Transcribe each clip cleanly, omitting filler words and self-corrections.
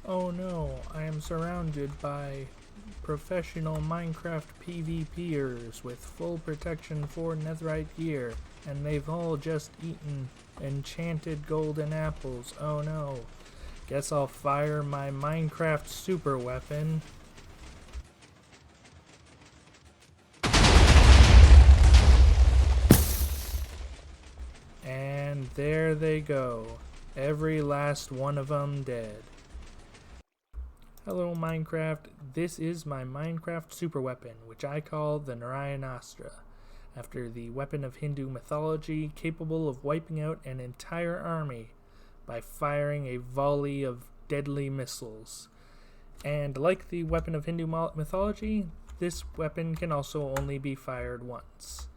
Oh no, I am surrounded by professional Minecraft PvPers with full protection for netherite gear, and they've all just eaten enchanted golden apples. Oh no. Guess I'll fire my Minecraft Superweapon. And there they go. Every last one of them dead. Hello Minecraft, this is my Minecraft Superweapon, which I call the Narayanastra, after the weapon of Hindu mythology capable of wiping out an entire army by firing a volley of deadly missiles. And like the weapon of Hindu mythology, this weapon can also only be fired once.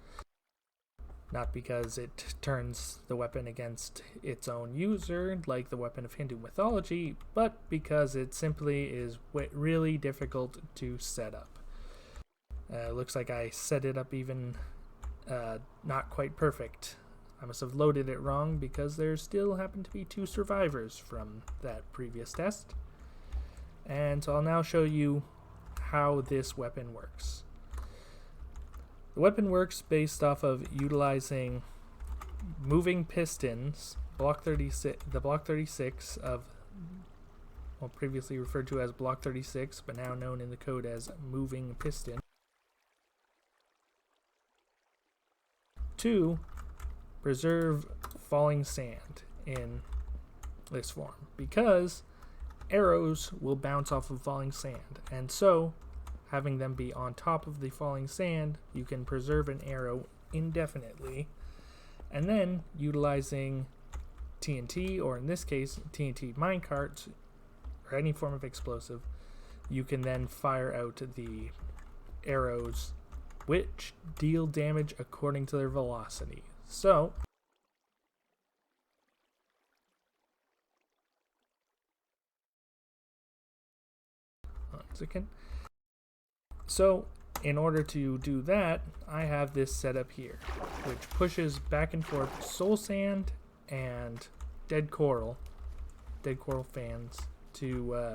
Not because it turns the weapon against its own user, like the weapon of Hindu mythology, but because it simply is really difficult to set up. Looks like I set it up even not quite perfect. I must have loaded it wrong because there still happen to be 2 survivors from that previous test. And so I'll now show you how this weapon works. The weapon works based off of utilizing moving pistons, the block 36 of, well, previously referred to as block 36, but now known in the code as moving piston, to preserve falling sand in this form, because arrows will bounce off of falling sand, and so having them be on top of the falling sand, you can preserve an arrow indefinitely. And then, utilizing TNT, or in this case, TNT minecarts, or any form of explosive, you can then fire out the arrows, which deal damage according to their velocity. So, one second. So, in order to do that, I have this setup here, which pushes back and forth soul sand and dead coral fans to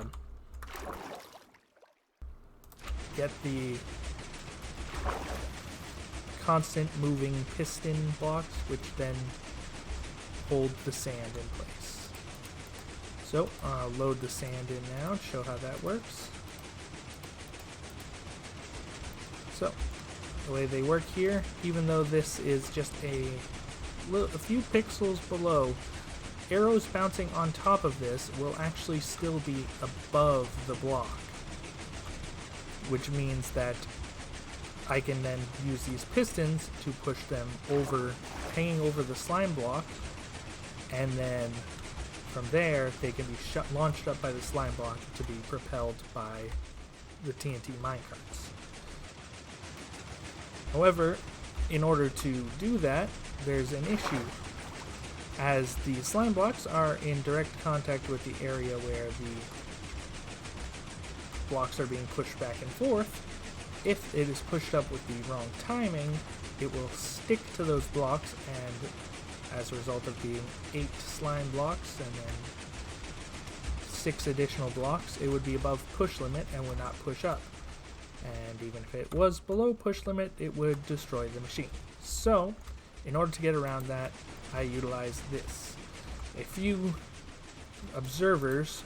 get the constant moving piston blocks, which then hold the sand in place. So, I'll load the sand in now to show how that works. So, the way they work here, even though this is just a few pixels below, arrows bouncing on top of this will actually still be above the block, which means that I can then use these pistons to push them over, hanging over the slime block, and then from there they can be launched up by the slime block to be propelled by the TNT minecarts. However, in order to do that, there's an issue, as the slime blocks are in direct contact with the area where the blocks are being pushed back and forth. If it is pushed up with the wrong timing, it will stick to those blocks, and as a result of being 8 slime blocks and then 6 additional blocks, it would be above push limit and would not push up. And even if it was below push limit, it would destroy the machine. So, in order to get around that, I utilize this. A few observers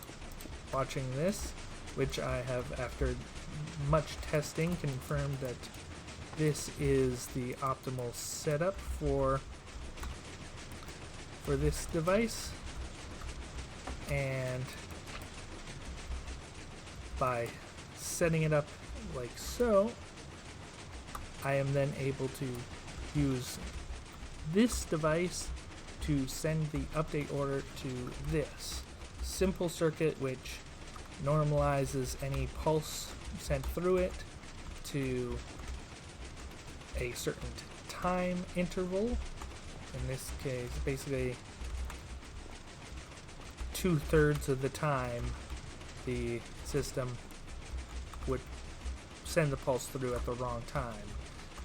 watching this, which I have, after much testing, confirmed that this is the optimal setup for this device. And by setting it up like so, I am then able to use this device to send the update order to this simple circuit, which normalizes any pulse sent through it to a certain time interval. In this case, basically 2/3 of the time the system would send the pulse through at the wrong time,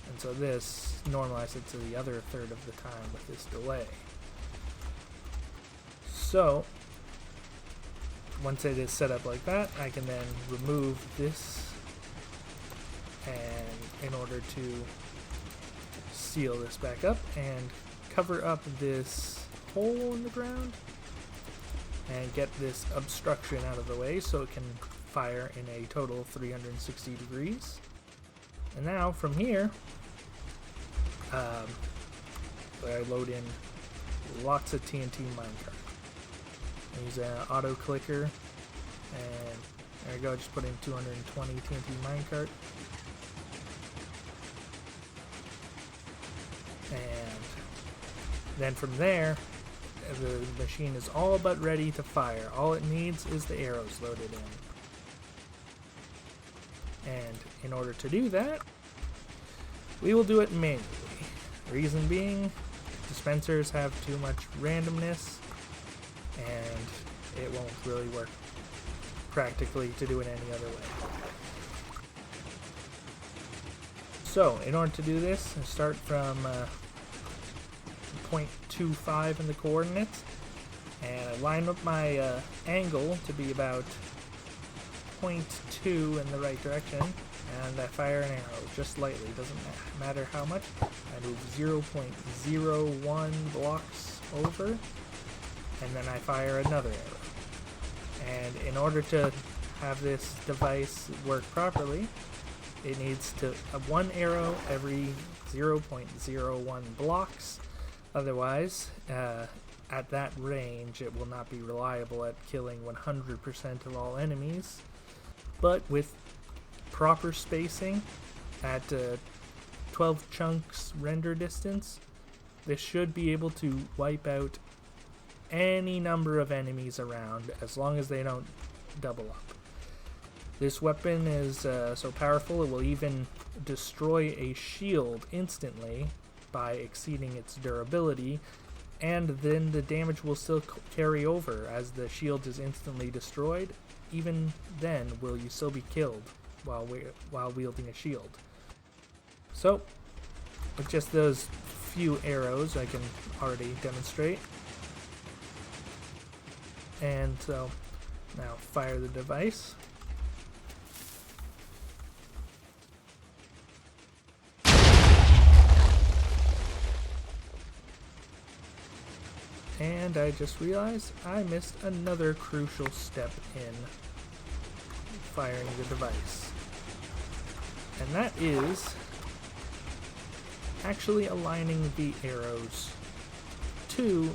and so this normalizes it to the other third of the time with this delay. So once it is set up like that, I can then remove this, and in order to seal this back up and cover up this hole in the ground and get this obstruction out of the way so it can fire in a total of 360 degrees. And now from here, I load in lots of TNT minecart. Use an auto clicker, and there we go, just put in 220 TNT minecart. And then from there, the machine is all but ready to fire. All it needs is the arrows loaded in. And in order to do that, we will do it manually. Reason being, dispensers have too much randomness, and it won't really work practically to do it any other way. So, in order to do this, I start from 0.25 in the coordinates, and I line up my angle to be about 0.2 in the right direction, and I fire an arrow just lightly. Doesn't matter how much. I move 0.01 blocks over, and then I fire another arrow. And in order to have this device work properly, it needs to have one arrow every 0.01 blocks. Otherwise, at that range, it will not be reliable at killing 100% of all enemies. But with proper spacing at 12 chunks render distance, this should be able to wipe out any number of enemies around as long as they don't double up. This weapon is so powerful it will even destroy a shield instantly by exceeding its durability, and then the damage will still carry over as the shield is instantly destroyed. Even then, will you still be killed while wielding a shield. So, with just those few arrows, I can already demonstrate. And so, now fire the device. And I just realized I missed another crucial step in firing the device. And that is actually aligning the arrows to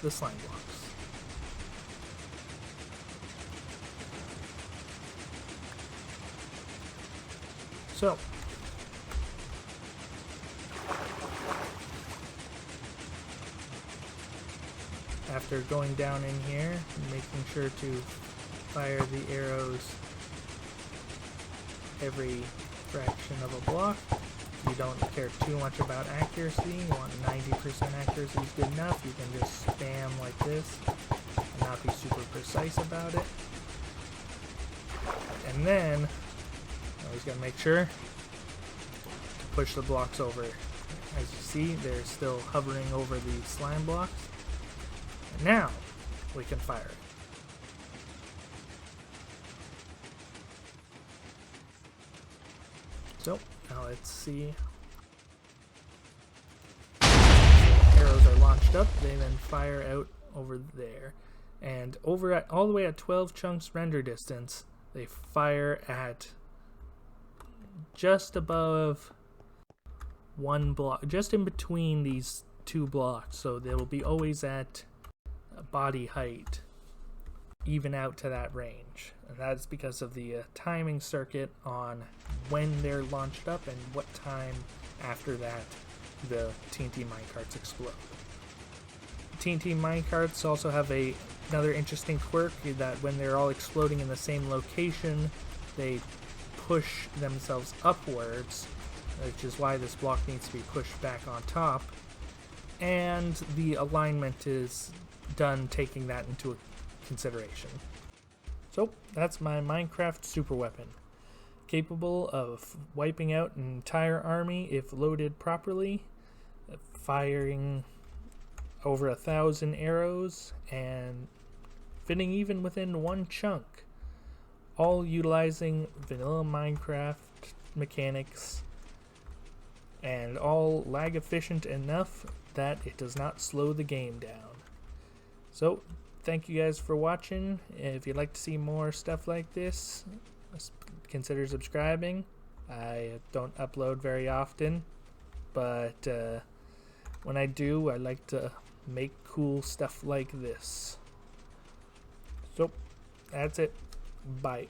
the slime blocks. So, after going down in here, making sure to fire the arrows every fraction of a block. You don't care too much about accuracy. You want 90% accuracy is good enough. You can just spam like this and not be super precise about it. And then, always got to make sure to push the blocks over. As you see, they're still hovering over the slime blocks. And now, we can fire it. So, now let's see. Arrows are launched up, they then fire out over there. And over at all the way at 12 chunks render distance, they fire at just above one block, just in between these two blocks. So they will be always at body height, even out to that range. And that's because of the timing circuit on when they're launched up and what time after that the TNT minecarts explode. TNT minecarts also have another interesting quirk that when they're all exploding in the same location, they push themselves upwards, which is why this block needs to be pushed back on top. And the alignment is done taking that into consideration. So that's my Minecraft Superweapon, capable of wiping out an entire army if loaded properly, firing over 1,000 arrows, and fitting even within one chunk, all utilizing vanilla Minecraft mechanics, and all lag efficient enough that it does not slow the game down. So, thank you guys for watching. If you'd like to see more stuff like this, consider subscribing. I don't upload very often, but when I do, I like to make cool stuff like this. So, that's it. Bye.